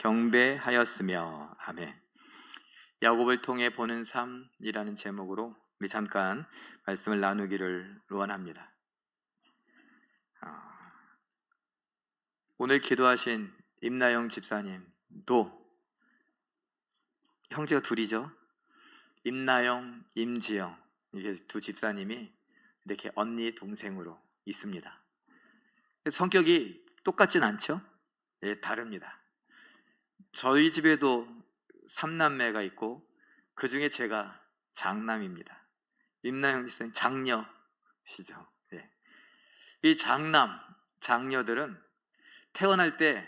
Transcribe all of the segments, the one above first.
경배하였으며. 아멘. 야곱을 통해 보는 삶이라는 제목으로 우리 잠깐 말씀을 나누기를 원합니다. 오늘 기도하신 임나영 집사님도 형제가 둘이죠. 임나영, 임지영, 이게 두 집사님이 이렇게 언니 동생으로 있습니다. 성격이 똑같진 않죠? 예, 다릅니다. 저희 집에도 3남매가 있고 그 중에 제가 장남입니다. 임나영 집사님 장녀시죠. 예. 이 장녀들은 태어날 때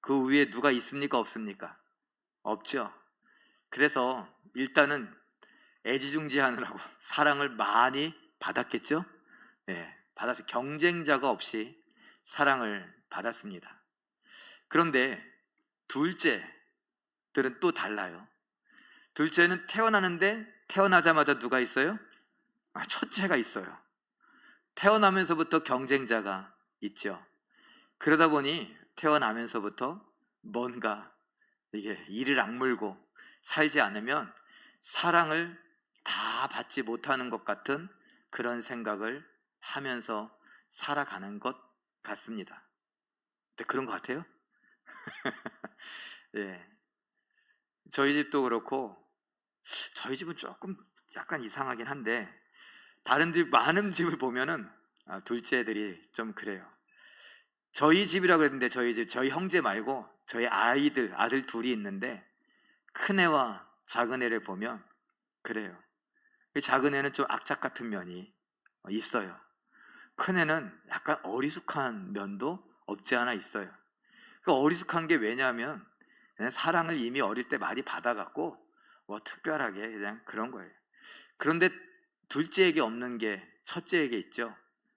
그 위에 누가 있습니까? 없습니까? 없죠. 그래서 일단은 애지중지하느라고 사랑을 많이 받았겠죠? 예, 받아서 경쟁자가 없이 사랑을 받았습니다. 그런데 둘째들은 또 달라요. 둘째는 태어나는데 태어나자마자 누가 있어요? 첫째가 있어요. 태어나면서부터 경쟁자가 있죠. 그러다 보니 태어나면서부터 뭔가 이게 이를 악물고 살지 않으면 사랑을 다 받지 못하는 것 같은 그런 생각을 하면서 살아가는 것 같습니다. 근데 그런 것 같아요? 예. 저희 집도 그렇고, 저희 집은 조금 약간 이상하긴 한데 다른 집 많은 집을 보면은 둘째들이 좀 그래요. 저희 집이라고 했는데 저희 집, 저희 형제 말고 저희 아들 둘이 있는데 큰애와 작은애를 보면 그래요. 작은애는 좀 악착 같은 면이 있어요. 큰애는 약간 어리숙한 면도 없지 않아 있어요. 그 어리숙한 게 왜냐하면 그냥 사랑을 이미 어릴 때 많이 받아갖고 뭐 특별하게 그냥 그런 거예요. 그런데 둘째에게 없는 게 첫째에게 있죠.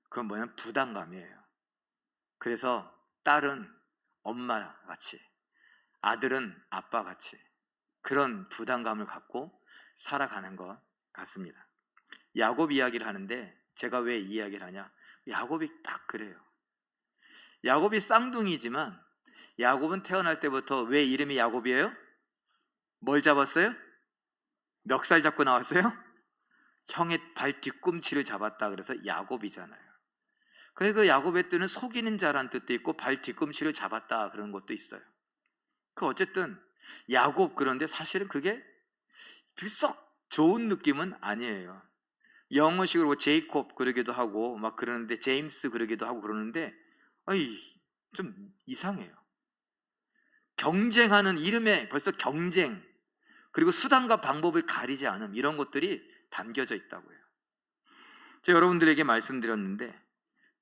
그건 뭐냐면 부담감이에요. 그래서 딸은 엄마 같이, 아들은 아빠 같이 그런 부담감을 갖고 살아가는 것 같습니다. 야곱 이야기를 하는데 제가 왜 이 이야기를 하냐? 야곱이 딱 그래요. 야곱이 쌍둥이지만 야곱은 태어날 때부터 왜 이름이 야곱이에요? 뭘 잡았어요? 멱살 잡고 나왔어요? 형의 발 뒤꿈치를 잡았다 그래서 야곱이잖아요. 그래서 그 야곱의 뜻은 속이는 자란 뜻도 있고 발 뒤꿈치를 잡았다 그런 것도 있어요. 그 어쨌든 야곱, 그런데 사실은 그게 썩 좋은 느낌은 아니에요. 영어식으로 뭐 제이콥 그러기도 하고 막 그러는데, 제임스 그러기도 하고 그러는데 좀 이상해요. 경쟁하는 이름에 벌써 경쟁, 그리고 수단과 방법을 가리지 않음, 이런 것들이 담겨져 있다고요. 제가 여러분들에게 말씀드렸는데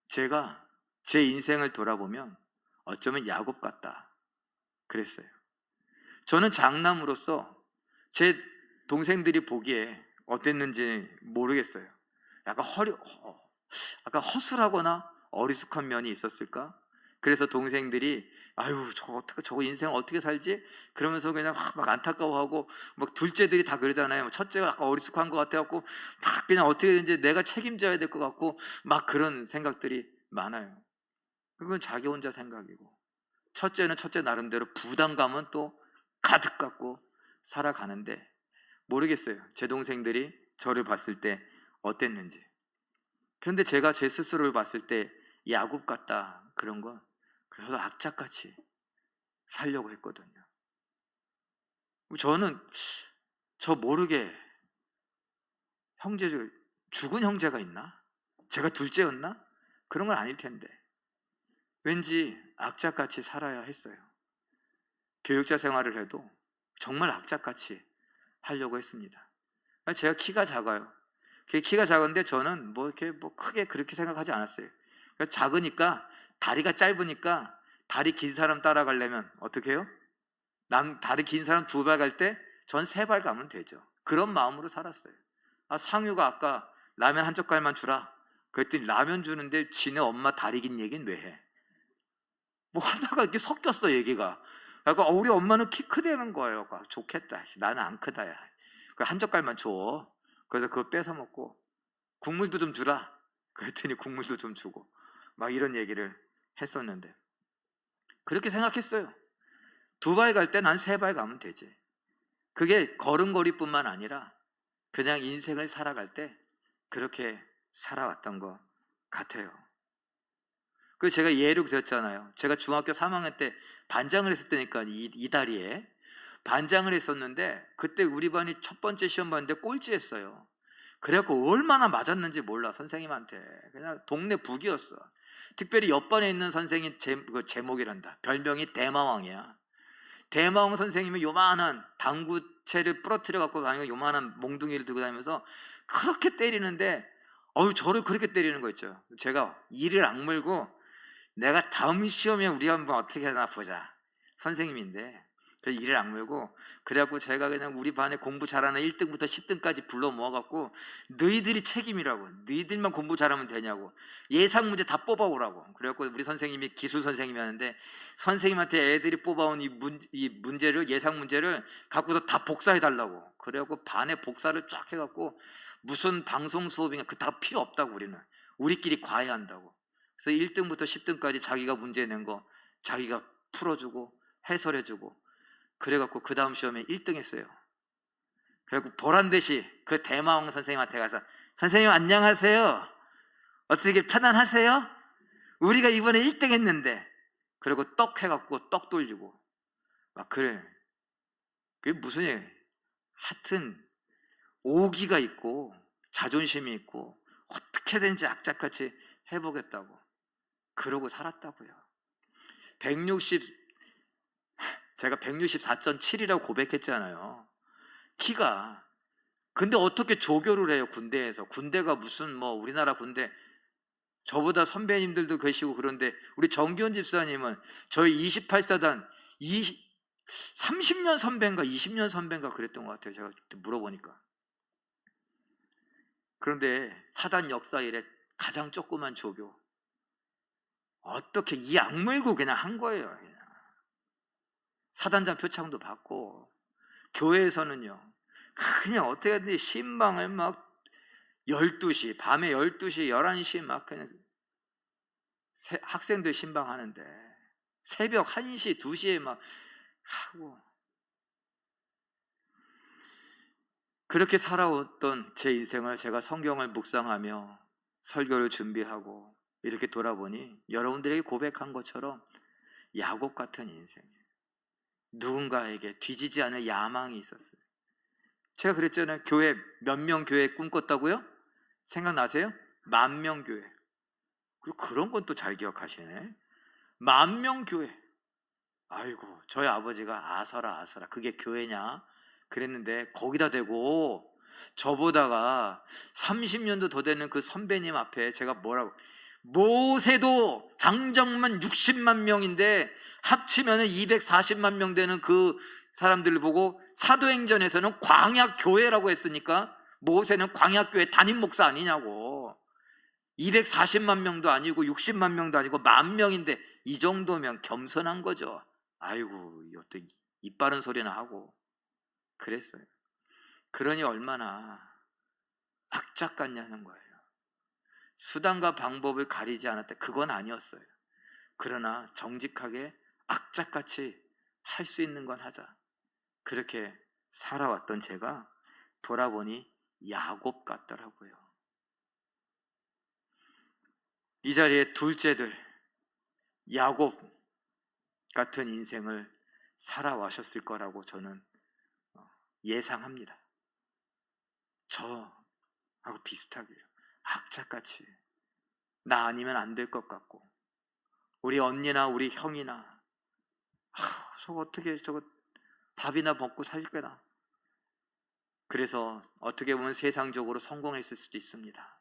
제가 제 인생을 돌아보면 어쩌면 야곱 같다 그랬어요. 저는 장남으로서 제 동생들이 보기에 어땠는지 모르겠어요. 약간 약간 허술하거나 어리숙한 면이 있었을까? 그래서 동생들이 아유 저거 인생 어떻게 살지? 그러면서 그냥 막 안타까워하고, 막 둘째들이 다 그러잖아요. 첫째가 약간 어리숙한 것 같아갖고 막 그냥 어떻게든지 내가 책임져야 될 것 같고 막 그런 생각들이 많아요. 그건 자기 혼자 생각이고, 첫째는 첫째 나름대로 부담감은 또 가득 갖고 살아가는데 모르겠어요. 제 동생들이 저를 봤을 때 어땠는지. 그런데 제가 제 스스로를 봤을 때 야곱 같다 그런 건 그래서 악착같이 살려고 했거든요. 저는 저 모르게 죽은 형제가 있나? 제가 둘째였나? 그런 건 아닐 텐데 왠지 악착같이 살아야 했어요. 교육자 생활을 해도 정말 악착같이 하려고 했습니다. 제가 키가 작아요. 키가 작은데 저는 뭐 이렇게 뭐 크게 그렇게 생각하지 않았어요. 작으니까, 다리가 짧으니까 다리 긴 사람 따라가려면 어떻게 해요? 다리 긴 사람 2발 갈 때 전 3발 가면 되죠. 그런 마음으로 살았어요. 상유가 아까 라면 한 젓갈만 주라 그랬더니 라면 주는데 지네 엄마 다리 긴 얘기는 왜 해? 뭐 하다가 이렇게 섞였어 얘기가. 그러니까 우리 엄마는 키 크다는 거예요. 좋겠다. 나는 안 크다. 야. 한 젓갈만 줘. 그래서 그거 뺏어 먹고 국물도 좀 주라 그랬더니 국물도 좀 주고 막 이런 얘기를 했었는데 그렇게 생각했어요. 2발 갈 때 난 3발 가면 되지. 그게 걸음걸이뿐만 아니라 그냥 인생을 살아갈 때 그렇게 살아왔던 것 같아요. 그 제가 예로 드렸잖아요. 제가 중학교 3학년 때 반장을 했을 때니까 이다리에 반장을 했었는데 그때 우리 반이 첫 번째 시험 봤는데 꼴찌했어요. 그래갖고 얼마나 맞았는지 몰라. 선생님한테 그냥 동네 북이었어. 특별히 옆반에 있는 선생님 제목이란다. 별명이 대마왕이야. 대마왕 선생님이 요만한 당구채를 부러뜨려 갖고 다니고 요만한 몽둥이를 들고 다니면서 그렇게 때리는데 저를 그렇게 때리는 거 있죠. 제가 이를 악물고 내가 다음 시험에 우리 한번 어떻게 하나 보자. 선생님인데 그래서 이를 악물고 그래갖고 제가 그냥 우리 반에 공부 잘하는 1등부터 10등까지 불러 모아갖고 너희들이 책임이라고, 너희들만 공부 잘하면 되냐고, 예상 문제 다 뽑아오라고. 그래갖고 우리 선생님이 기술 선생님이었는데 선생님한테 애들이 뽑아온 이 문제를, 예상 문제를 갖고서 다 복사해달라고. 그래갖고 반에 복사를 쫙 해갖고 무슨 방송 수업인가 그 다 필요 없다고. 우리끼리 과외한다고. 그래서 1등부터 10등까지 자기가 문제 낸 거 자기가 풀어주고 해설해주고 그래갖고 그 다음 시험에 1등 했어요. 그래갖고 보란듯이 그 대마왕 선생님한테 가서 선생님 안녕하세요. 어떻게 편안하세요? 우리가 이번에 1등 했는데. 그리고 떡 해갖고 떡 돌리고 막 그래. 그게 무슨 얘기. 하여튼 오기가 있고 자존심이 있고 어떻게든지 악착같이 해보겠다고 그러고 살았다고요. 제가 164.7이라고 고백했잖아요. 키가. 근데 어떻게 조교를 해요, 군대에서. 군대가 무슨 우리나라 군대, 저보다 선배님들도 계시고 그런데 우리 정기훈 집사님은 저희 28사단 30년 선배인가 20년 선배인가 그랬던 것 같아요. 제가 물어보니까. 그런데 사단 역사 이래 가장 조그만 조교 어떻게 이 악물고 그냥 한 거예요. 사단장 표창도 받고 교회에서는요 그냥 어떻게 하든지 신방을 막 12시 밤에 12시 11시 막 그냥 학생들 신방하는데 새벽 1시 2시에 막 하고 그렇게 살아왔던 제 인생을 제가 성경을 묵상하며 설교를 준비하고 이렇게 돌아보니 여러분들에게 고백한 것처럼 야곱 같은 인생이에요. 누군가에게 뒤지지 않을 야망이 있었어요. 제가 그랬잖아요. 교회 몇 명 교회 꿈꿨다고요? 생각나세요? 10,000명 교회. 그런 건 또 잘 기억하시네. 10,000명 교회. 아이고 저희 아버지가 아서라 그게 교회냐 그랬는데 거기다 대고 저보다가 30년도 더 되는 그 선배님 앞에 제가 뭐라고, 모세도 장정만 60만 명인데 합치면 240만 명 되는 그 사람들을 보고 사도행전에서는 광야교회라고 했으니까 모세는 광야교회 담임 목사 아니냐고. 240만 명도 아니고 60만 명도 아니고 10,000명인데 이 정도면 겸손한 거죠. 아이고 이것도 입 바른 소리나 하고 그랬어요. 그러니 얼마나 악착 같냐는 거예요. 수단과 방법을 가리지 않았다. 그건 아니었어요. 그러나 정직하게 악착같이 할 수 있는 건 하자. 그렇게 살아왔던 제가 돌아보니 야곱 같더라고요. 이 자리에 둘째들 야곱 같은 인생을 살아와셨을 거라고 저는 예상합니다. 저하고 비슷하게요. 악착같이 나 아니면 안 될 것 같고 우리 언니나 우리 형이나 저거 어떻게 저거 밥이나 먹고 살거나. 그래서 어떻게 보면 세상적으로 성공했을 수도 있습니다.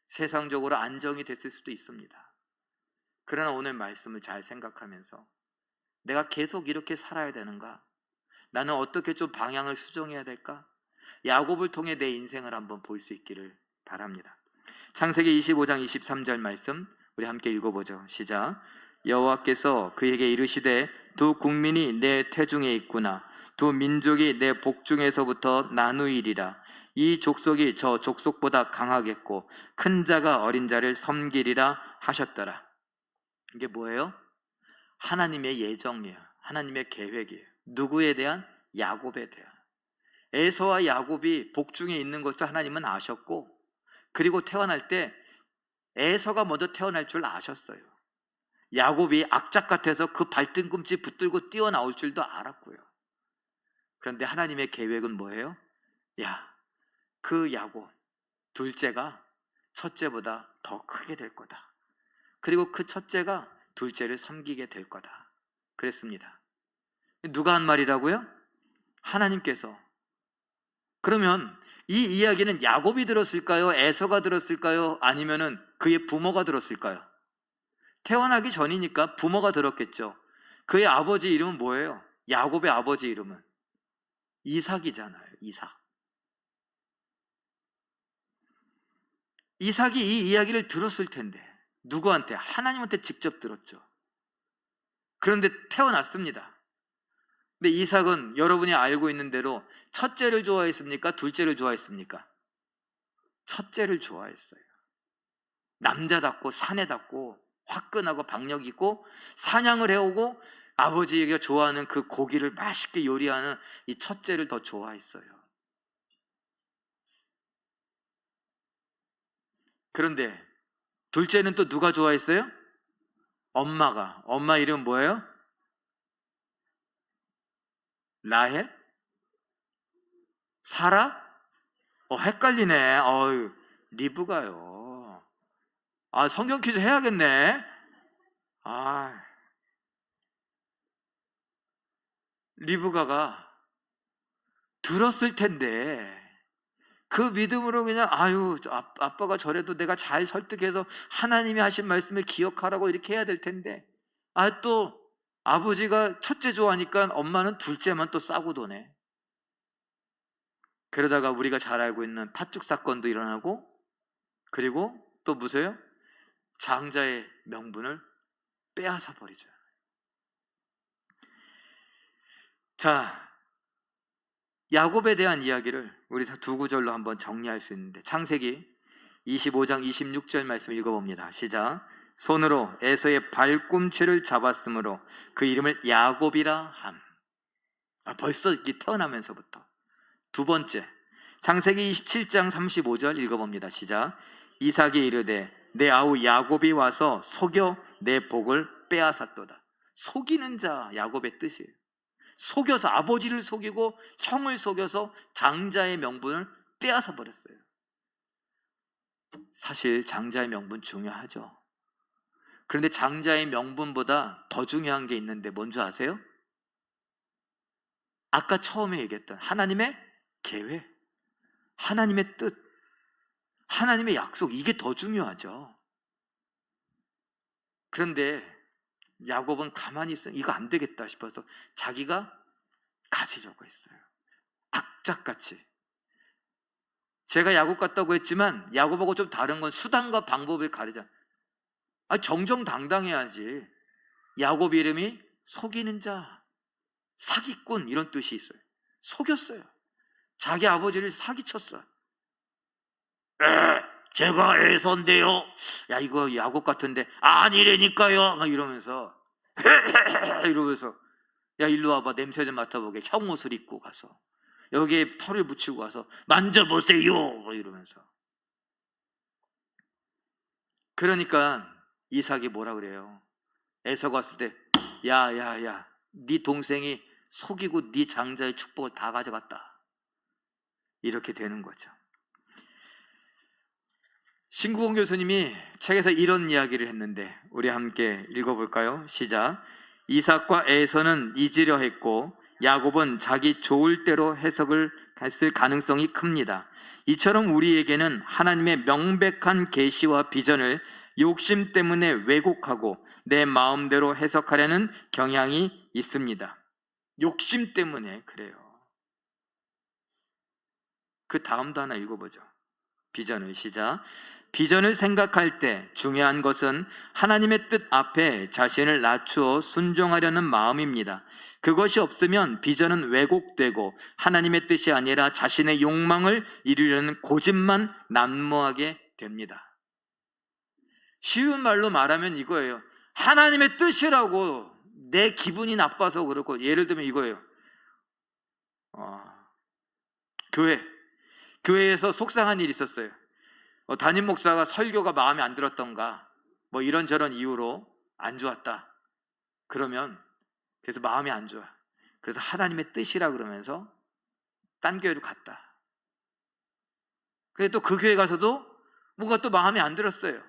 세상적으로 안정이 됐을 수도 있습니다. 그러나 오늘 말씀을 잘 생각하면서 내가 계속 이렇게 살아야 되는가? 나는 어떻게 좀 방향을 수정해야 될까? 야곱을 통해 내 인생을 한번 볼 수 있기를 바랍니다. 창세기 25장 23절 말씀 우리 함께 읽어보죠. 시작. 여호와께서 그에게 이르시되 두 국민이 내 태중에 있구나. 두 민족이 내 복중에서부터 나누이리라. 이 족속이 저 족속보다 강하겠고 큰 자가 어린 자를 섬기리라 하셨더라. 이게 뭐예요? 하나님의 예정이에요. 하나님의 계획이에요. 누구에 대한? 야곱에 대한. 에서와 야곱이 복중에 있는 것을 하나님은 아셨고, 그리고 태어날 때 에서가 먼저 태어날 줄 아셨어요. 야곱이 악착 같아서 그 발등꿈치 붙들고 뛰어나올 줄도 알았고요. 그런데 하나님의 계획은 뭐예요? 그 야곱 둘째가 첫째보다 더 크게 될 거다. 그리고 그 첫째가 둘째를 섬기게 될 거다. 그랬습니다. 누가 한 말이라고요? 하나님께서. 그러면 이 이야기는 야곱이 들었을까요? 에서가 들었을까요? 아니면은 그의 부모가 들었을까요? 태어나기 전이니까 부모가 들었겠죠. 그의 아버지 이름은 뭐예요? 야곱의 아버지 이름은 이삭이잖아요. 이삭이 이 이야기를 들었을 텐데, 누구한테? 하나님한테 직접 들었죠. 그런데 태어났습니다. 근데 이삭은 여러분이 알고 있는 대로 첫째를 좋아했습니까? 둘째를 좋아했습니까? 첫째를 좋아했어요. 남자답고 사내답고 화끈하고 박력 있고 사냥을 해오고 아버지에게 좋아하는 그 고기를 맛있게 요리하는 이 첫째를 더 좋아했어요. 그런데 둘째는 또 누가 좋아했어요? 엄마 이름 뭐예요? 라헬? 사라? 헷갈리네. 리브가요. 성경 퀴즈 해야겠네. 리브가가 들었을 텐데 그 믿음으로 그냥 아빠가 저래도 내가 잘 설득해서 하나님이 하신 말씀을 기억하라고 이렇게 해야 될 텐데, 또 아버지가 첫째 좋아하니까 엄마는 둘째만 또 싸고 도네. 그러다가 우리가 잘 알고 있는 팥죽 사건도 일어나고, 그리고 또 무서워요? 장자의 명분을 빼앗아 버리죠. 자, 야곱에 대한 이야기를 우리 두 구절로 한번 정리할 수 있는데, 창세기 25장 26절 말씀 읽어봅니다. 시작. 손으로 에서의 발꿈치를 잡았으므로 그 이름을 야곱이라 함. 벌써 이렇게 태어나면서부터. 두 번째, 창세기 27장 35절 읽어봅니다. 시작. 이삭이 이르되 내 아우 야곱이 와서 속여 내 복을 빼앗았도다. 속이는 자, 야곱의 뜻이에요. 속여서, 아버지를 속이고 형을 속여서 장자의 명분을 빼앗아 버렸어요. 사실 장자의 명분 중요하죠. 그런데 장자의 명분보다 더 중요한 게 있는데 뭔지 아세요? 아까 처음에 얘기했던 하나님의 계획, 하나님의 뜻, 하나님의 약속, 이게 더 중요하죠. 그런데 야곱은 가만히 있으면 이거 안 되겠다 싶어서 자기가 가지려고 했어요. 악착같이. 제가 야곱 같다고 했지만 야곱하고 좀 다른 건 수단과 방법을 가리자. 정정당당해야지. 야곱 이름이 속이는 자, 사기꾼 이런 뜻이 있어요. 속였어요. 자기 아버지를 사기쳤어요. 제가 에서인데요. 이거 야곱 같은데 아니라니까요. 막 이러면서 일로 와봐, 냄새 좀 맡아보게. 형 옷을 입고 가서 여기에 털을 붙이고 가서 만져보세요 이러면서. 그러니까 이삭이 뭐라 그래요? 에서가 왔을 때 네 동생이 속이고 네 장자의 축복을 다 가져갔다, 이렇게 되는 거죠. 신구원 교수님이 책에서 이런 이야기를 했는데 우리 함께 읽어볼까요? 시작. 이삭과 에서는 잊으려 했고 야곱은 자기 좋을 대로 해석을 했을 가능성이 큽니다. 이처럼 우리에게는 하나님의 명백한 계시와 비전을 욕심 때문에 왜곡하고 내 마음대로 해석하려는 경향이 있습니다. 욕심 때문에 그래요. 그 다음도 하나 읽어보죠. 비전을. 시작. 비전을 생각할 때 중요한 것은 하나님의 뜻 앞에 자신을 낮추어 순종하려는 마음입니다. 그것이 없으면 비전은 왜곡되고 하나님의 뜻이 아니라 자신의 욕망을 이루려는 고집만 난무하게 됩니다. 쉬운 말로 말하면 이거예요. 하나님의 뜻이라고 내 기분이 나빠서 그렇고, 예를 들면 이거예요. 교회에서 속상한 일이 있었어요. 담임 목사가 설교가 마음에 안 들었던가, 뭐 이런저런 이유로 안 좋았다. 그러면 그래서 마음이 안 좋아. 그래서 하나님의 뜻이라 그러면서 딴 교회로 갔다. 근데 또 그 교회 가서도 뭔가 또 마음에 안 들었어요.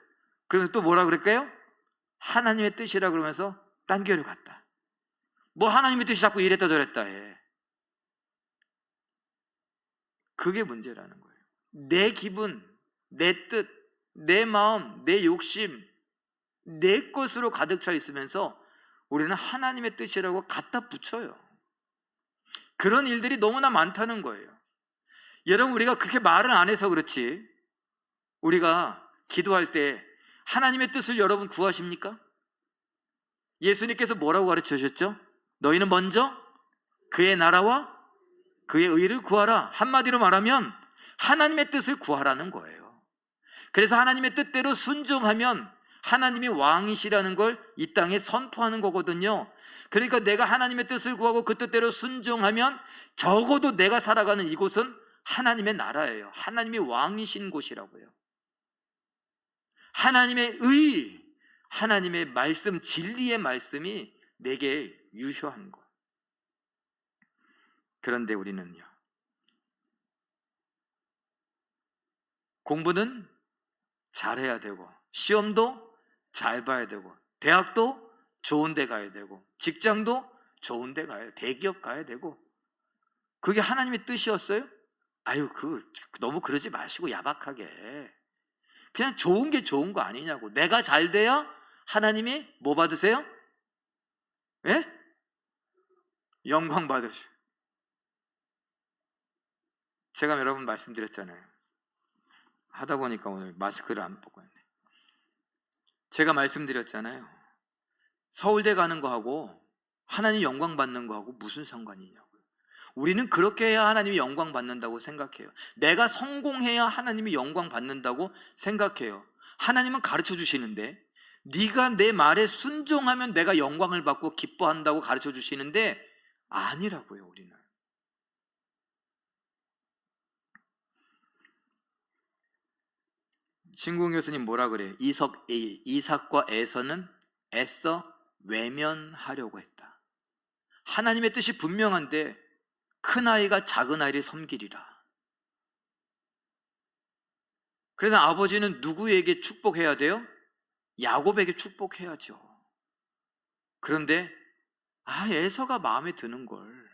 그래서 또 뭐라 그럴까요? 하나님의 뜻이라 그러면서 딴 교회로 갔다. 뭐 하나님의 뜻이 자꾸 이랬다 저랬다 해. 그게 문제라는 거예요. 내 기분, 내 뜻, 내 마음, 내 욕심, 내 것으로 가득 차 있으면서 우리는 하나님의 뜻이라고 갖다 붙여요. 그런 일들이 너무나 많다는 거예요. 여러분, 우리가 그렇게 말을 안 해서 그렇지, 우리가 기도할 때 하나님의 뜻을 여러분 구하십니까? 예수님께서 뭐라고 가르쳐 주셨죠? 너희는 먼저 그의 나라와 그의 의를 구하라. 한마디로 말하면 하나님의 뜻을 구하라는 거예요. 그래서 하나님의 뜻대로 순종하면 하나님이 왕이시라는 걸 이 땅에 선포하는 거거든요. 그러니까 내가 하나님의 뜻을 구하고 그 뜻대로 순종하면 적어도 내가 살아가는 이곳은 하나님의 나라예요. 하나님이 왕이신 곳이라고요. 하나님의 의, 하나님의 말씀, 진리의 말씀이 내게 유효한 것. 그런데 우리는요, 공부는 잘해야 되고, 시험도 잘 봐야 되고, 대학도 좋은 데 가야 되고, 직장도 좋은 데 가야, 대기업 가야 되고, 그게 하나님의 뜻이었어요? 아유, 너무 그러지 마시고 야박하게 그냥 좋은 게 좋은 거 아니냐고. 내가 잘 돼야 하나님이 뭐 받으세요? 예? 영광 받으세요. 제가 여러 분 말씀드렸잖아요. 하다 보니까 오늘 마스크를 안 벗고 있네. 제가 말씀드렸잖아요. 서울대 가는 거하고 하나님 영광 받는 거하고 무슨 상관이냐고요. 우리는 그렇게 해야 하나님이 영광 받는다고 생각해요. 내가 성공해야 하나님이 영광 받는다고 생각해요. 하나님은 가르쳐 주시는데, 네가 내 말에 순종하면 내가 영광을 받고 기뻐한다고 가르쳐 주시는데 아니라고요. 우리는 신궁 교수님 뭐라 그래요? 이삭과 에서는 애써 외면하려고 했다. 하나님의 뜻이 분명한데 큰 아이가 작은 아이를 섬기리라. 그래서 아버지는 누구에게 축복해야 돼요? 야곱에게 축복해야죠. 그런데 에서가 마음에 드는 걸,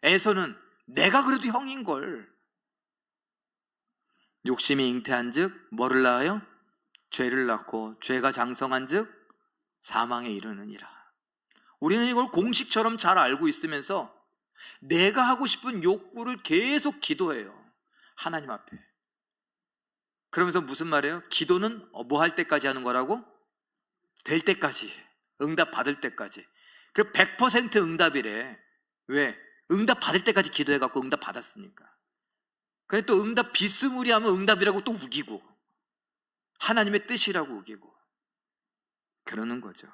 에서는 내가 그래도 형인 걸. 욕심이 잉태한 즉 뭐를 낳아요? 죄를 낳고 죄가 장성한 즉 사망에 이르느니라. 우리는 이걸 공식처럼 잘 알고 있으면서 내가 하고 싶은 욕구를 계속 기도해요. 하나님 앞에. 그러면서 무슨 말이에요? 기도는 뭐 할 때까지 하는 거라고? 될 때까지, 응답 받을 때까지. 그 100% 응답이래. 왜? 응답 받을 때까지 기도해갖고 응답 받았으니까. 근데 또 응답 비스무리하면 응답이라고 또 우기고, 하나님의 뜻이라고 우기고 그러는 거죠.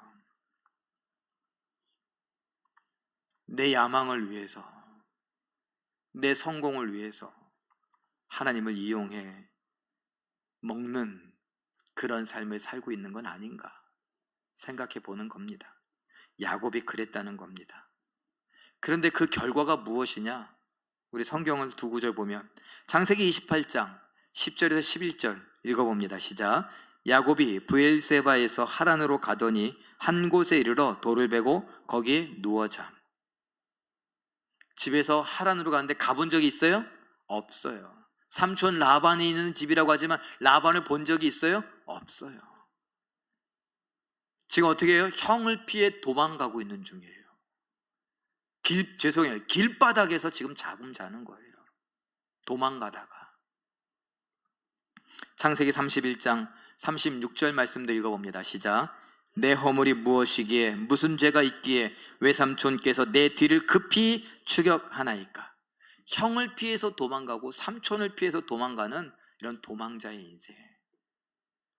내 야망을 위해서, 내 성공을 위해서 하나님을 이용해 먹는 그런 삶을 살고 있는 건 아닌가 생각해 보는 겁니다. 야곱이 그랬다는 겁니다. 그런데 그 결과가 무엇이냐? 우리 성경을 두 구절 보면 창세기 28장 10절에서 11절 읽어봅니다. 시작. 야곱이 브엘세바에서 하란으로 가더니 한 곳에 이르러 돌을 베고 거기에 누워 잠. 집에서 하란으로 가는데 가본 적이 있어요? 없어요. 삼촌 라반이 있는 집이라고 하지만 라반을 본 적이 있어요? 없어요. 지금 어떻게 해요? 형을 피해 도망가고 있는 중이에요. 길바닥에서 지금 잠 자는 거예요. 도망가다가. 창세기 31장 36절 말씀도 읽어봅니다. 시작. 내 허물이 무엇이기에 무슨 죄가 있기에 외삼촌께서 내 뒤를 급히 추격하나이까. 형을 피해서 도망가고 삼촌을 피해서 도망가는 이런 도망자의 인생.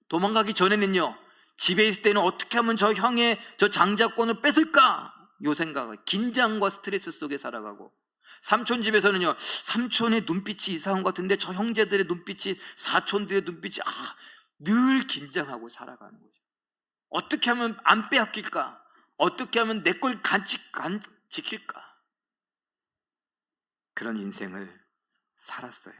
도망가기 전에는요, 집에 있을 때는 어떻게 하면 저 형의 저 장자권을 뺏을까? 요 생각을, 긴장과 스트레스 속에 살아가고, 삼촌 집에서는요, 삼촌의 눈빛이 이상한 것 같은데 저 형제들의 눈빛이, 사촌들의 눈빛이 늘 긴장하고 살아가는 거죠. 어떻게 하면 안 빼앗길까? 어떻게 하면 내 걸 지킬까? 그런 인생을 살았어요.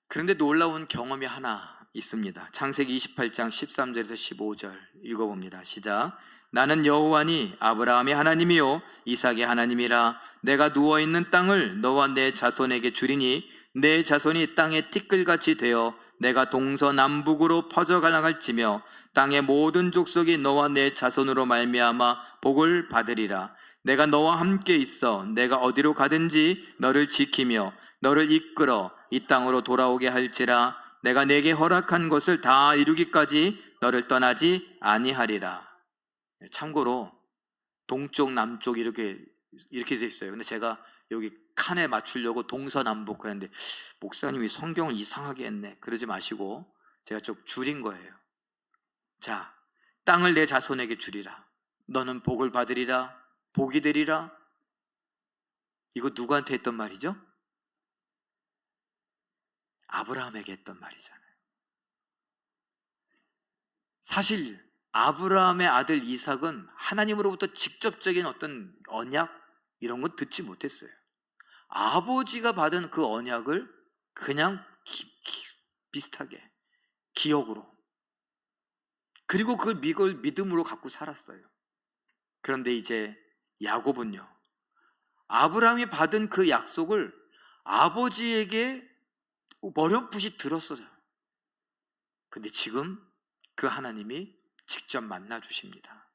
그런데 놀라운 경험이 하나 있습니다. 창세기 28장 13절에서 15절 읽어봅니다. 시작. 나는 여호와니 아브라함의 하나님이요 이삭의 하나님이라. 내가 누워있는 땅을 너와 내 자손에게 주리니 내 자손이 땅의 티끌같이 되어 내가 동서남북으로 퍼져나갈지며 땅의 모든 족속이 너와 내 자손으로 말미암아 복을 받으리라. 내가 너와 함께 있어 내가 어디로 가든지 너를 지키며 너를 이끌어 이 땅으로 돌아오게 할지라. 내가 내게 허락한 것을 다 이루기까지 너를 떠나지 아니하리라. 참고로 동쪽 남쪽 이렇게 돼 있어요. 근데 제가 여기 칸에 맞추려고 동서남북 그랬는데 목사님이 성경을 이상하게 했네. 그러지 마시고 제가 좀 줄인 거예요. 자, 땅을 내 자손에게 주리라. 너는 복을 받으리라. 복이 되리라. 이거 누구한테 했던 말이죠? 아브라함에게 했던 말이잖아요. 사실 아브라함의 아들 이삭은 하나님으로부터 직접적인 어떤 언약 이런 건 듣지 못했어요. 아버지가 받은 그 언약을 그냥 비슷하게 기억으로, 그리고 그 믿음으로 갖고 살았어요. 그런데 이제 야곱은요, 아브라함이 받은 그 약속을 아버지에게 어렴풋이 들었어요. 근데 지금 그 하나님이 직접 만나 주십니다.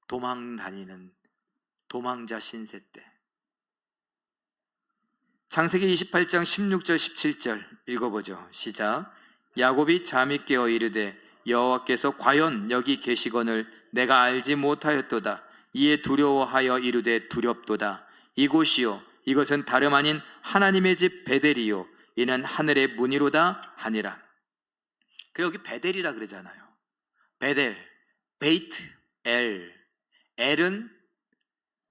도망 다니는 도망자 신세 때. 창세기 28장 16절 17절 읽어보죠. 시작. 야곱이 잠이 깨어 이르되 여호와께서 과연 여기 계시거늘 내가 알지 못하였도다. 이에 두려워하여 이르되 두렵도다. 이곳이요 이것은 다름 아닌 하나님의 집 베델이요 이는 하늘의 문이로다 하니라. 그 여기 베델이라 그러잖아요. 베델, 베이트, 엘은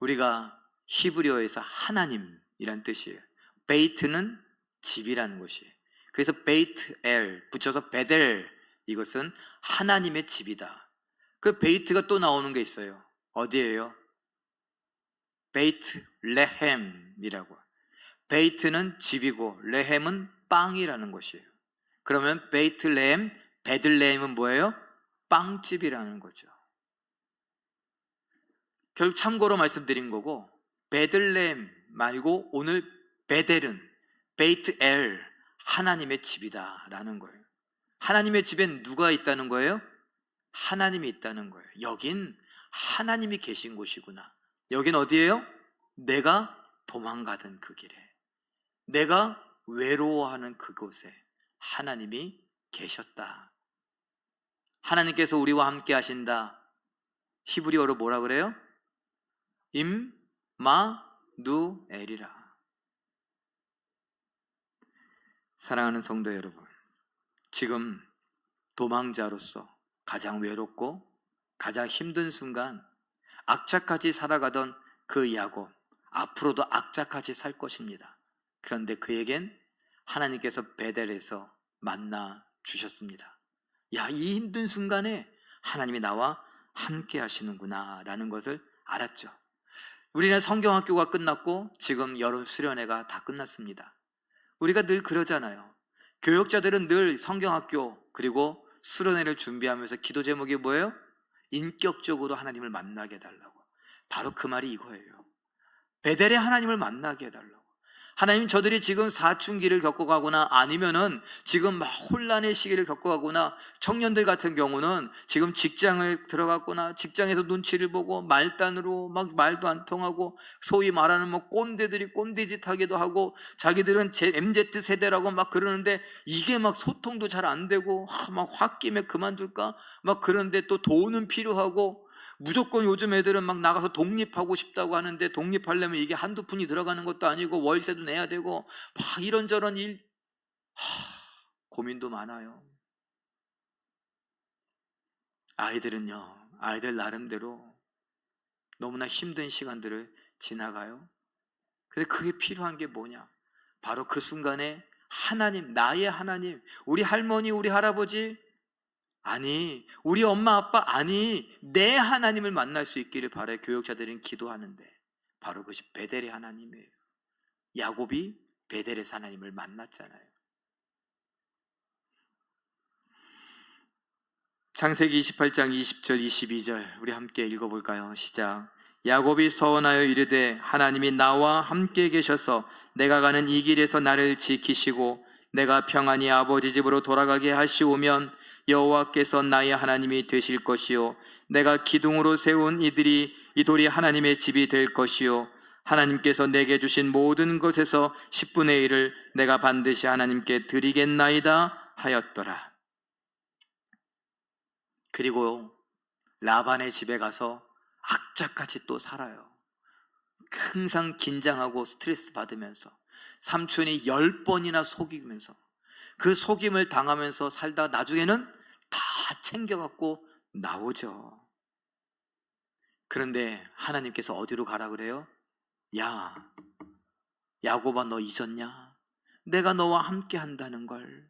우리가 히브리어에서 하나님이란 뜻이에요. 베이트는 집이라는 것이에요. 그래서 베이트 엘 붙여서 베델, 이것은 하나님의 집이다. 그 베이트가 또 나오는 게 있어요. 어디예요? 베이트 레헴이라고. 베이트는 집이고 레헴은 빵이라는 것이에요. 그러면 베이트 레헴, 베들레헴은 뭐예요? 빵집이라는 거죠. 결국 참고로 말씀드린 거고, 베들레헴 말고 오늘 베델은 베이트 엘, 하나님의 집이다라는 거예요. 하나님의 집엔 누가 있다는 거예요? 하나님이 있다는 거예요. 여긴 하나님이 계신 곳이구나. 여긴 어디예요? 내가 도망가던 그 길에, 내가 외로워하는 그곳에 하나님이 계셨다. 하나님께서 우리와 함께 하신다. 히브리어로 뭐라 그래요? 임마누엘이라. 사랑하는 성도 여러분, 지금 도망자로서 가장 외롭고 가장 힘든 순간, 악착같이 살아가던 그 야곱, 앞으로도 악착같이 살 것입니다. 그런데 그에겐 하나님께서 베델에서 만나 주셨습니다. 야, 이 힘든 순간에 하나님이 나와 함께 하시는구나 라는 것을 알았죠. 우리는 성경학교가 끝났고 지금 여름 수련회가 다 끝났습니다. 우리가 늘 그러잖아요. 교역자들은 늘 성경학교 그리고 수련회를 준비하면서 기도 제목이 뭐예요? 인격적으로 하나님을 만나게 해달라고. 바로 그 말이 이거예요. 베델에 하나님을 만나게 해달라고. 하나님, 저들이 지금 사춘기를 겪어가거나 아니면은 지금 막 혼란의 시기를 겪어가거나, 청년들 같은 경우는 지금 직장을 들어갔거나 직장에서 눈치를 보고 말단으로 막 말도 안 통하고, 소위 말하는 뭐 꼰대들이 꼰대짓 하기도 하고, 자기들은 MZ 세대라고 막 그러는데 이게 막 소통도 잘 안 되고 막 홧김에 그만둘까 막 그런데 또 돈은 필요하고, 무조건 요즘 애들은 막 나가서 독립하고 싶다고 하는데 독립하려면 이게 한두 푼이 들어가는 것도 아니고 월세도 내야 되고 막 이런저런 일, 고민도 많아요. 아이들 나름대로 너무나 힘든 시간들을 지나가요. 근데 그게 필요한 게 뭐냐? 바로 그 순간에 하나님, 나의 하나님, 우리 할머니, 우리 할아버지, 아니 우리 엄마 아빠, 아니 내 하나님을 만날 수 있기를 바래 교역자들은 기도하는데, 바로 그것이 베델의 하나님이에요. 야곱이 베델의 하나님을 만났잖아요. 창세기 28장 20절 22절 우리 함께 읽어볼까요? 시작. 야곱이 서원하여 이르되 하나님이 나와 함께 계셔서 내가 가는 이 길에서 나를 지키시고 내가 평안히 아버지 집으로 돌아가게 하시오면 여호와께서 나의 하나님이 되실 것이요 내가 기둥으로 세운 이 돌이 하나님의 집이 될 것이요 하나님께서 내게 주신 모든 것에서 10분의 1을 내가 반드시 하나님께 드리겠나이다 하였더라. 그리고 라반의 집에 가서 악착같이 또 살아요. 항상 긴장하고 스트레스 받으면서 삼촌이 10번이나 속이면서 그 속임을 당하면서 살다 나중에는 다 챙겨갖고 나오죠. 그런데 하나님께서 어디로 가라 그래요? 야, 야곱아 너 잊었냐? 내가 너와 함께 한다는 걸.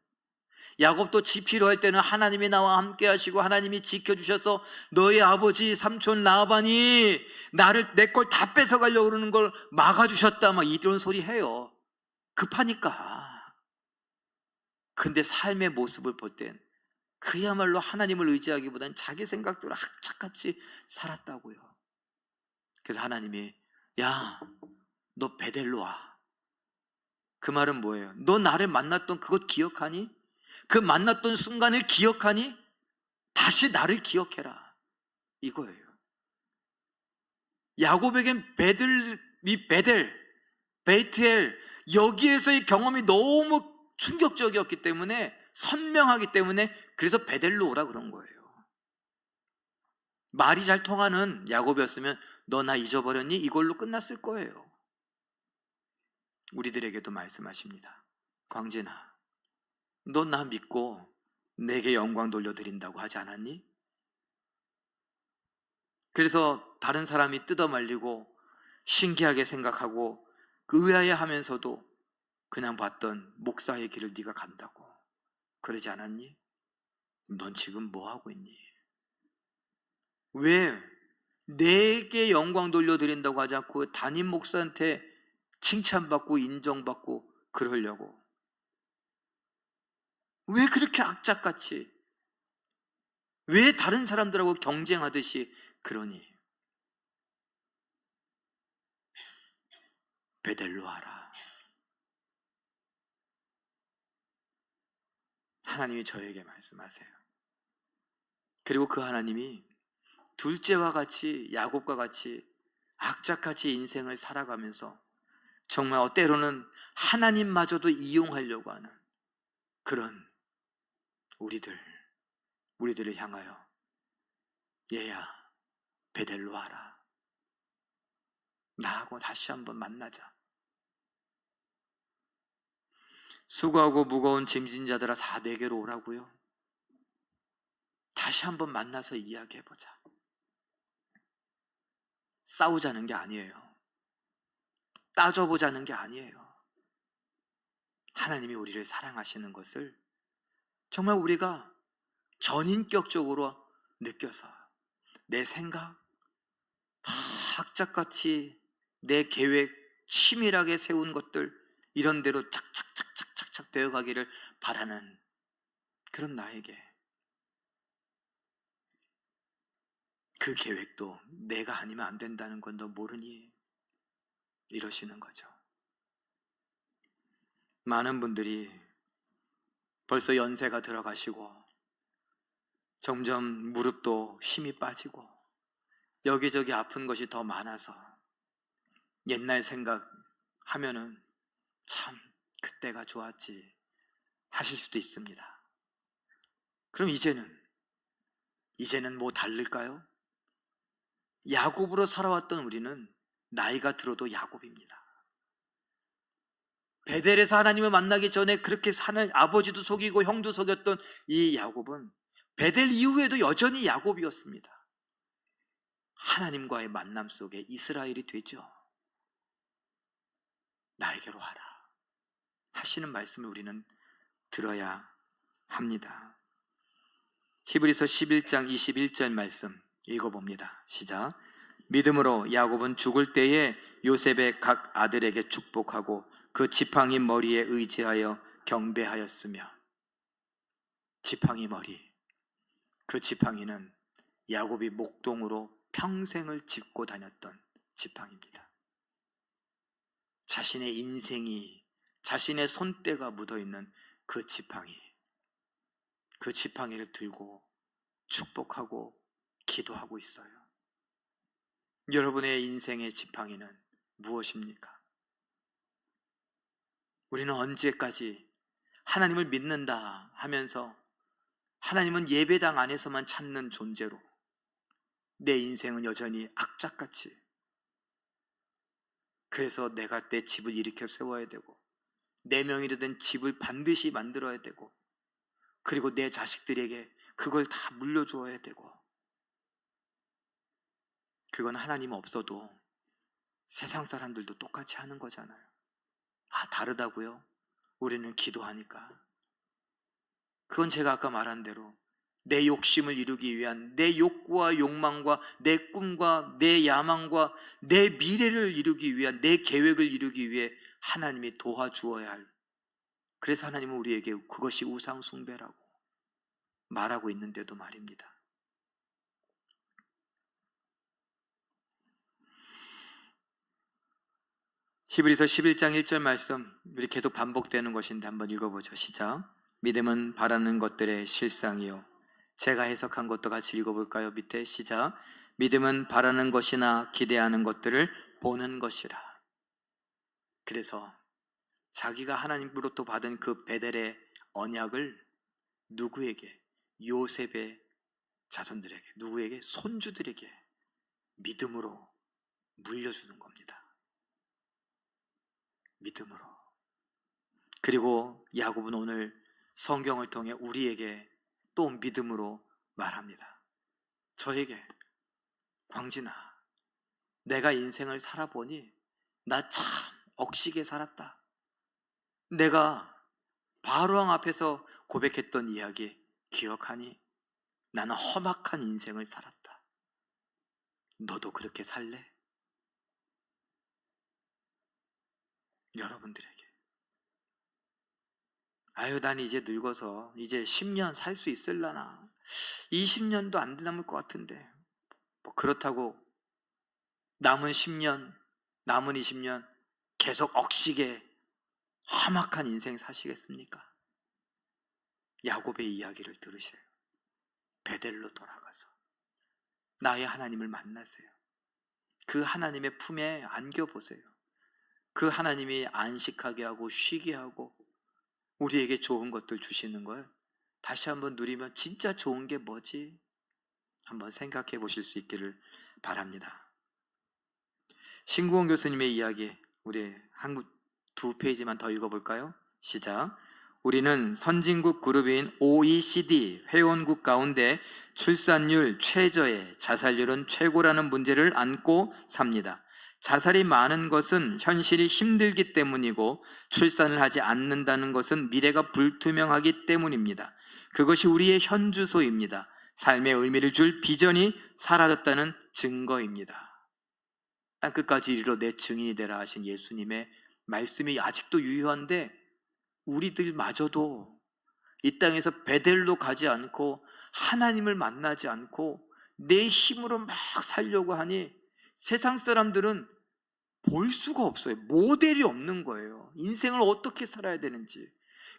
야곱도 집 필요할 때는 하나님이 나와 함께 하시고 하나님이 지켜주셔서 너의 아버지 삼촌 라반이 나를 내 걸 다 뺏어가려고 그러는 걸 막아주셨다 막 이런 소리 해요. 급하니까. 근데 삶의 모습을 볼 땐 그야말로 하나님을 의지하기보다는 자기 생각대로 악착같이 살았다고요. 그래서 하나님이 야, 너 베델로 와. 그 말은 뭐예요? 너 나를 만났던 그것 기억하니? 그 만났던 순간을 기억하니? 다시 나를 기억해라, 이거예요. 야곱에겐 베델, 베이트엘, 여기에서의 경험이 너무 충격적이었기 때문에, 선명하기 때문에 그래서 베델로 오라 그런 거예요. 말이 잘 통하는 야곱이었으면 너 나 잊어버렸니? 이걸로 끝났을 거예요. 우리들에게도 말씀하십니다. 광진아, 너 나 믿고 내게 영광 돌려드린다고 하지 않았니? 그래서 다른 사람이 뜯어말리고 신기하게 생각하고 그 의아해하면서도 그냥 봤던 목사의 길을 네가 간다고 그러지 않았니? 넌 지금 뭐 하고 있니? 왜 내게 영광 돌려드린다고 하지 않고 담임 목사한테 칭찬받고 인정받고 그러려고? 왜 그렇게 악착같이, 왜 다른 사람들하고 경쟁하듯이 그러니? 베델로 하라. 하나님이 저에게 말씀하세요. 그리고 그 하나님이 둘째와 같이, 야곱과 같이 악착같이 인생을 살아가면서 정말 때로는 하나님마저도 이용하려고 하는 그런 우리들을 향하여 얘야, 베델로 하라. 나하고 다시 한번 만나자. 수고하고 무거운 짐진 자들아 다 내게로 오라고요. 다시 한번 만나서 이야기해보자. 싸우자는 게 아니에요. 따져보자는 게 아니에요. 하나님이 우리를 사랑하시는 것을 정말 우리가 전인격적으로 느껴서 내 생각, 악착같이 내 계획, 치밀하게 세운 것들 이런 대로 착착착착착착 되어가기를 바라는 그런 나에게 그 계획도 내가 아니면 안 된다는 건 너 모르니? 이러시는 거죠. 많은 분들이 벌써 연세가 들어가시고 점점 무릎도 힘이 빠지고 여기저기 아픈 것이 더 많아서 옛날 생각하면은 참 그때가 좋았지 하실 수도 있습니다. 그럼 이제는 뭐 다를까요? 야곱으로 살아왔던 우리는 나이가 들어도 야곱입니다. 베델에서 하나님을 만나기 전에 그렇게 사는 아버지도 속이고 형도 속였던 이 야곱은 베델 이후에도 여전히 야곱이었습니다. 하나님과의 만남 속에 이스라엘이 되죠. 나에게로 와라 하시는 말씀을 우리는 들어야 합니다. 히브리서 11장 21절 말씀 읽어봅니다. 시작. 믿음으로 야곱은 죽을 때에 요셉의 각 아들에게 축복하고 그 지팡이 머리에 의지하여 경배하였으며, 지팡이 머리, 그 지팡이는 야곱이 목동으로 평생을 짚고 다녔던 지팡이입니다. 자신의 인생이, 자신의 손때가 묻어있는 그 지팡이, 그 지팡이를 들고 축복하고 기도하고 있어요. 여러분의 인생의 지팡이는 무엇입니까? 우리는 언제까지 하나님을 믿는다 하면서 하나님은 예배당 안에서만 찾는 존재로 내 인생은 여전히 악착같이, 그래서 내가 내 집을 일으켜 세워야 되고 내 명의로 된 집을 반드시 만들어야 되고 그리고 내 자식들에게 그걸 다 물려줘야 되고, 그건 하나님 없어도 세상 사람들도 똑같이 하는 거잖아요. 아, 다르다고요? 우리는 기도하니까. 그건 제가 아까 말한 대로 내 욕심을 이루기 위한, 내 욕구와 욕망과 내 꿈과 내 야망과 내 미래를 이루기 위한, 내 계획을 이루기 위해 하나님이 도와주어야 할, 그래서 하나님은 우리에게 그것이 우상 숭배라고 말하고 있는데도 말입니다. 히브리서 11장 1절 말씀, 우리 계속 반복되는 것인데 한번 읽어보죠. 시작. 믿음은 바라는 것들의 실상이요. 제가 해석한 것도 같이 읽어볼까요? 밑에 시작. 믿음은 바라는 것이나 기대하는 것들을 보는 것이라. 그래서 자기가 하나님으로부터 받은 그 베델의 언약을 누구에게? 요셉의 자손들에게, 누구에게? 손주들에게 믿음으로 물려주는 겁니다. 믿음으로. 그리고 야곱은 오늘 성경을 통해 우리에게 또 믿음으로 말합니다. 저에게, 광진아, 내가 인생을 살아보니 나 참 억시게 살았다. 내가 바로왕 앞에서 고백했던 이야기 기억하니? 나는 험악한 인생을 살았다. 너도 그렇게 살래? 여러분들에게, 아유, 난 이제 늙어서 이제 10년 살 수 있을라나, 20년도 안 남을 것 같은데, 뭐 그렇다고 남은 10년, 남은 20년 계속 억시게 험악한 인생 사시겠습니까? 야곱의 이야기를 들으세요. 베델로 돌아가서 나의 하나님을 만나세요. 그 하나님의 품에 안겨보세요. 그 하나님이 안식하게 하고 쉬게 하고 우리에게 좋은 것들 주시는 걸 다시 한번 누리면 진짜 좋은 게 뭐지? 한번 생각해 보실 수 있기를 바랍니다. 신구원 교수님의 이야기, 우리 한국 2페이지만 더 읽어볼까요? 시작. 우리는 선진국 그룹인 OECD 회원국 가운데 출산율 최저에 자살률은 최고라는 문제를 안고 삽니다. 자살이 많은 것은 현실이 힘들기 때문이고 출산을 하지 않는다는 것은 미래가 불투명하기 때문입니다. 그것이 우리의 현주소입니다. 삶의 의미를 줄 비전이 사라졌다는 증거입니다. 땅끝까지 이르러 내 증인이 되라 하신 예수님의 말씀이 아직도 유효한데 우리들마저도 이 땅에서 베델로 가지 않고 하나님을 만나지 않고 내 힘으로 막 살려고 하니 세상 사람들은 볼 수가 없어요. 모델이 없는 거예요. 인생을 어떻게 살아야 되는지.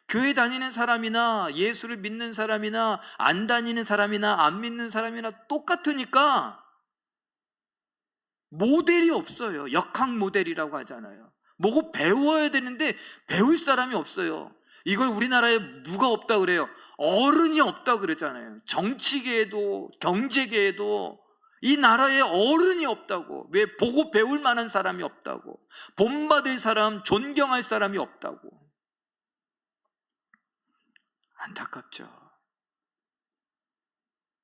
교회 다니는 사람이나 예수를 믿는 사람이나 안 다니는 사람이나 안 믿는 사람이나 똑같으니까 모델이 없어요. 역학 모델이라고 하잖아요. 뭐고 배워야 되는데 배울 사람이 없어요. 이걸 우리나라에 누가 없다 그래요? 어른이 없다 그러잖아요. 정치계에도 경제계에도 이 나라에 어른이 없다고. 왜? 보고 배울 만한 사람이 없다고. 본받을 사람, 존경할 사람이 없다고. 안타깝죠.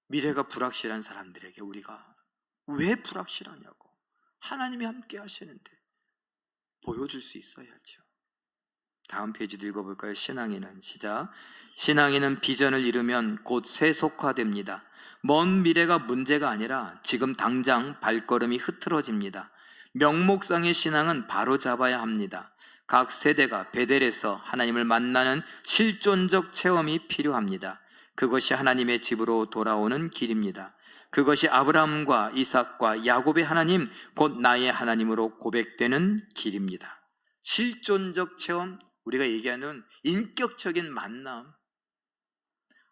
미래가 불확실한 사람들에게 우리가 왜 불확실하냐고, 하나님이 함께 하시는데 보여줄 수 있어야죠. 다음 페이지도 읽어볼까요? 신앙인은, 시작. 신앙인은 비전을 이루면 곧 세속화됩니다. 먼 미래가 문제가 아니라 지금 당장 발걸음이 흐트러집니다. 명목상의 신앙은 바로 잡아야 합니다. 각 세대가 베델에서 하나님을 만나는 실존적 체험이 필요합니다. 그것이 하나님의 집으로 돌아오는 길입니다. 그것이 아브라함과 이삭과 야곱의 하나님, 곧 나의 하나님으로 고백되는 길입니다. 실존적 체험, 우리가 얘기하는 인격적인 만남,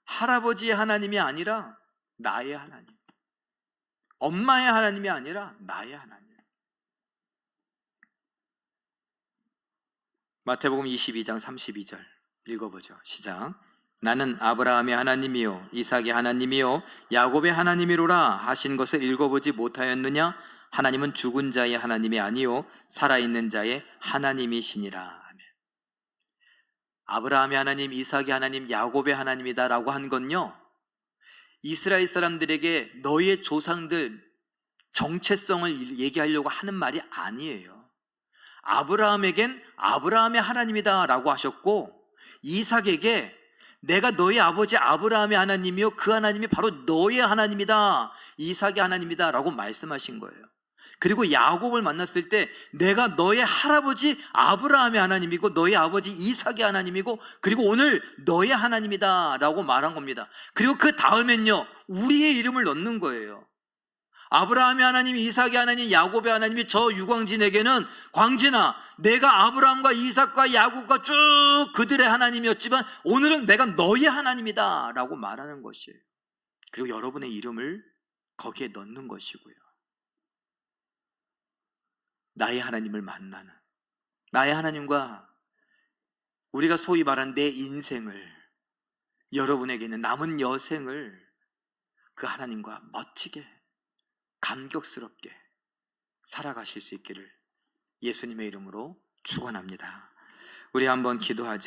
할아버지의 하나님이 아니라 나의 하나님, 엄마의 하나님이 아니라 나의 하나님. 마태복음 22장 32절 읽어보죠. 시작. 나는 아브라함의 하나님이요 이삭의 하나님이요 야곱의 하나님이로라 하신 것을 읽어보지 못하였느냐? 하나님은 죽은 자의 하나님이 아니요 살아있는 자의 하나님이시니라. 아멘. 아브라함의 하나님, 이삭의 하나님, 야곱의 하나님이다 라고 한 건요, 이스라엘 사람들에게 너희의 조상들 정체성을 얘기하려고 하는 말이 아니에요. 아브라함에겐 아브라함의 하나님이다 라고 하셨고, 이삭에게 내가 너희 아버지 아브라함의 하나님이요 그 하나님이 바로 너의 하나님이다, 이삭의 하나님이다 라고 말씀하신 거예요. 그리고 야곱을 만났을 때 내가 너의 할아버지 아브라함의 하나님이고 너의 아버지 이삭의 하나님이고 그리고 오늘 너의 하나님이다 라고 말한 겁니다. 그리고 그 다음엔요, 우리의 이름을 넣는 거예요. 아브라함의 하나님, 이삭의 하나님, 야곱의 하나님이 저 유광진에게는, 광진아, 내가 아브라함과 이삭과 야곱과 쭉 그들의 하나님이었지만 오늘은 내가 너의 하나님이다 라고 말하는 것이에요. 그리고 여러분의 이름을 거기에 넣는 것이고요. 나의 하나님을 만나는, 나의 하나님과 우리가 소위 말하는 내 인생을, 여러분에게는 남은 여생을 그 하나님과 멋지게 감격스럽게 살아가실 수 있기를 예수님의 이름으로 축원합니다. 우리 한번 기도하죠.